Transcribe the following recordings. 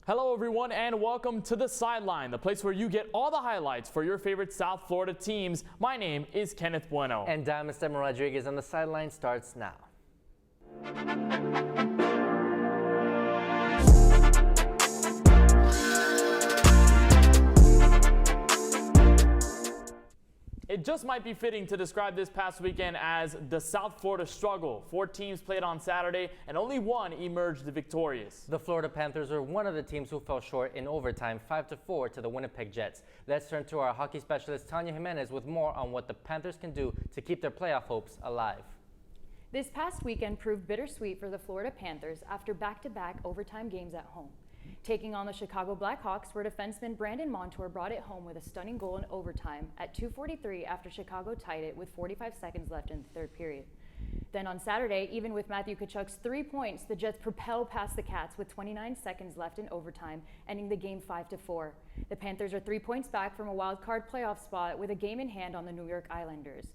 Hello everyone and welcome to the Sideline, the place where you get all the highlights for your favorite South Florida teams. My name is Kenneth Bueno. And I'm Esteban Rodriguez, and the Sideline starts now. It just might be fitting to describe this past weekend as the South Florida struggle. 4 teams played on Saturday and only one emerged victorious. The Florida Panthers were one of the teams who fell short in overtime 5-4 to the Winnipeg Jets. Let's turn to our hockey specialist Tanya Jimenez with more on what the Panthers can do to keep their playoff hopes alive. This past weekend proved bittersweet for the Florida Panthers after back-to-back overtime games at home. Taking on the Chicago Blackhawks, where defenseman Brandon Montour brought it home with a stunning goal in overtime at 2:43 after Chicago tied it with 45 seconds left in the third period. Then on Saturday, even with Matthew Tkachuk's 3 points, the Jets propelled past the Cats with 29 seconds left in overtime, ending the game 5-4. The Panthers are 3 points back from a wild-card playoff spot with a game in hand on the New York Islanders.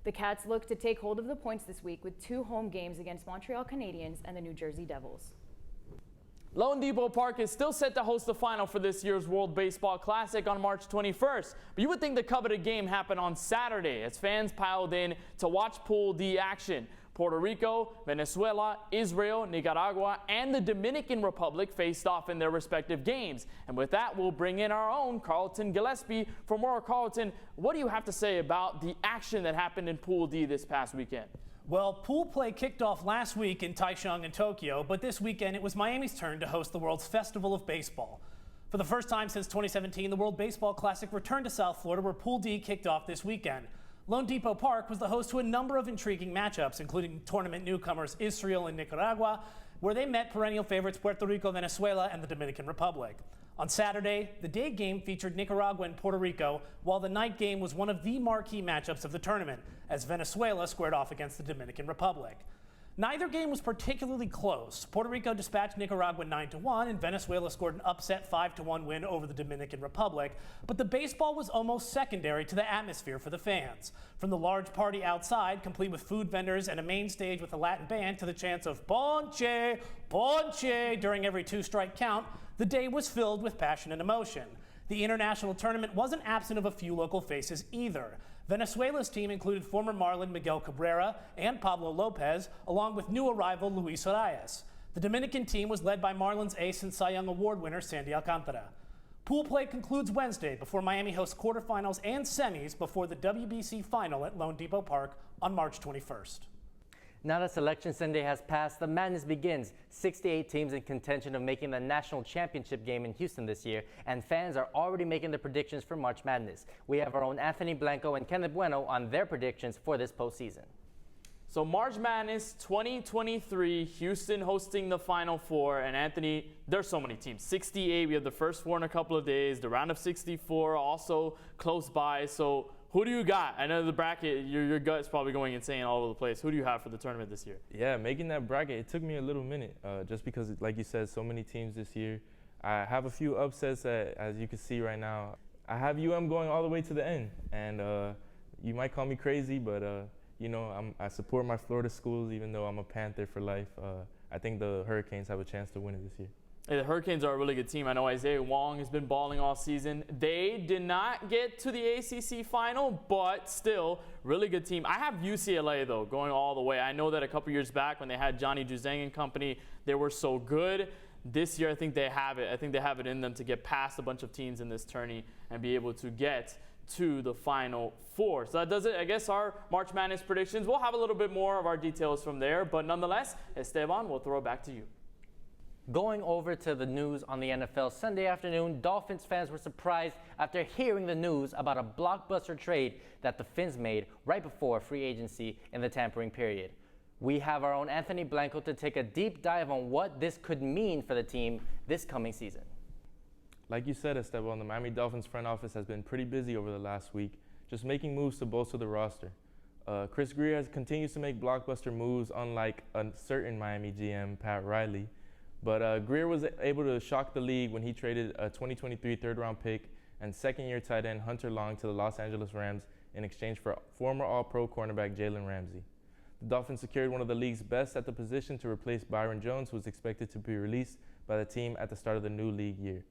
The Cats look to take hold of the points this week with 2 home games against Montreal Canadiens and the New Jersey Devils. Lone Depot Park is still set to host the final for this year's World Baseball Classic on March 21st. But you would think the coveted game happened on Saturday as fans piled in to watch Pool D action. Puerto Rico, Venezuela, Israel, Nicaragua, and the Dominican Republic faced off in their respective games. And with that, we'll bring in our own Carlton Gillespie for more. Carlton, what do you have to say about the action that happened in Pool D this past weekend? Well, pool play kicked off last week in Taichung in Tokyo, but this weekend it was Miami's turn to host the world's Festival of Baseball. For the first time since 2017, the World Baseball Classic returned to South Florida, where Pool D kicked off this weekend. Lone Depot Park was the host to a number of intriguing matchups, including tournament newcomers Israel and Nicaragua, where they met perennial favorites Puerto Rico, Venezuela, and the Dominican Republic. On Saturday, the day game featured Nicaragua and Puerto Rico, while the night game was one of the marquee matchups of the tournament, as Venezuela squared off against the Dominican Republic. Neither game was particularly close. Puerto Rico dispatched Nicaragua 9-1, and Venezuela scored an upset 5-1 win over the Dominican Republic. But the baseball was almost secondary to the atmosphere for the fans. From the large party outside, complete with food vendors and a main stage with a Latin band, to the chants of "Ponche, Ponche" during every 2-strike count, the day was filled with passion and emotion. The international tournament wasn't absent of a few local faces either. Venezuela's team included former Marlin Miguel Cabrera and Pablo Lopez, along with new arrival Luis Arias. The Dominican team was led by Marlins ace and Cy Young Award winner Sandy Alcantara. Pool play concludes Wednesday before Miami hosts quarterfinals and semis before the WBC final at Lone Depot Park on March 21st. Now that Selection Sunday has passed, the madness begins. 68 teams in contention of making the national championship game in Houston this year, and fans are already making their predictions for March Madness. We have our own Anthony Blanco and Kenneth Bueno on their predictions for this postseason. So March Madness 2023, Houston hosting the Final Four. And Anthony, there's so many teams. 68, we have the first 4 in a couple of days. The round of 64 also close by. So who do you got? I know the bracket, your gut's probably going insane all over the place. Who do you have for the tournament this year? Yeah, making that bracket, it took me a little minute, just because, like you said, so many teams this year. I have a few upsets that, as you can see right now. I have going all the way to the end, and you might call me crazy, but you know, I support my Florida schools, even though I'm a Panther for life. I think the Hurricanes have a chance to win it this year. Hey, the Hurricanes are a really good team. I know Isaiah Wong has been balling all season. They did not get to the ACC final, but still, really good team. I have UCLA, though, going all the way. I know that a couple years back when they had Johnny Juzang and company, they were so good. This year, I think they have it. I think they have it in them to get past a bunch of teams in this tourney and be able to get to the Final Four. So that does it, I guess, our March Madness predictions. We'll have a little bit more of our details from there, but nonetheless, Esteban, we'll throw it back to you. Going over to the news on the NFL Sunday afternoon, Dolphins fans were surprised after hearing the news about a blockbuster trade that the Fins made right before free agency in the tampering period. We have our own Anthony Blanco to take a deep dive on what this could mean for the team this coming season. Like you said, Esteban, the Miami Dolphins front office has been pretty busy over the last week, just making moves to bolster the roster. Chris Grier continues to make blockbuster moves, unlike a certain Miami GM, Pat Riley. But Grier was able to shock the league when he traded a 2023 third-round pick and second-year tight end Hunter Long to the Los Angeles Rams in exchange for former All-Pro cornerback Jalen Ramsey. The Dolphins secured one of the league's best at the position to replace Byron Jones, who was expected to be released by the team at the start of the new league year.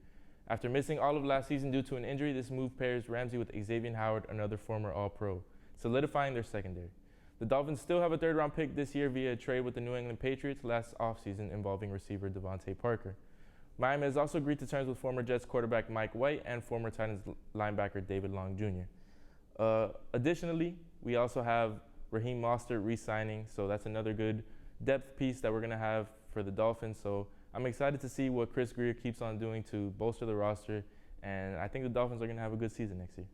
After missing all of last season due to an injury, this move pairs Ramsey with Xavier Howard, another former All-Pro, solidifying their secondary. The Dolphins still have a third-round pick this year via a trade with the New England Patriots last offseason involving receiver Devontae Parker. Miami has also agreed to terms with former Jets quarterback Mike White and former Titans linebacker David Long Jr. Additionally, we also have Raheem Mostert re-signing, so that's another good depth piece that we're going to have for the Dolphins. So I'm excited to see what Chris Grier keeps on doing to bolster the roster, and I think the Dolphins are going to have a good season next year.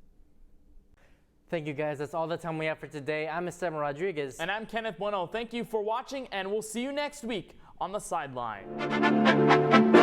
Thank you, guys. That's all the time we have for today. I'm Esteban Rodriguez. And I'm Kenneth Bueno. Thank you for watching, and we'll see you next week on the Sideline.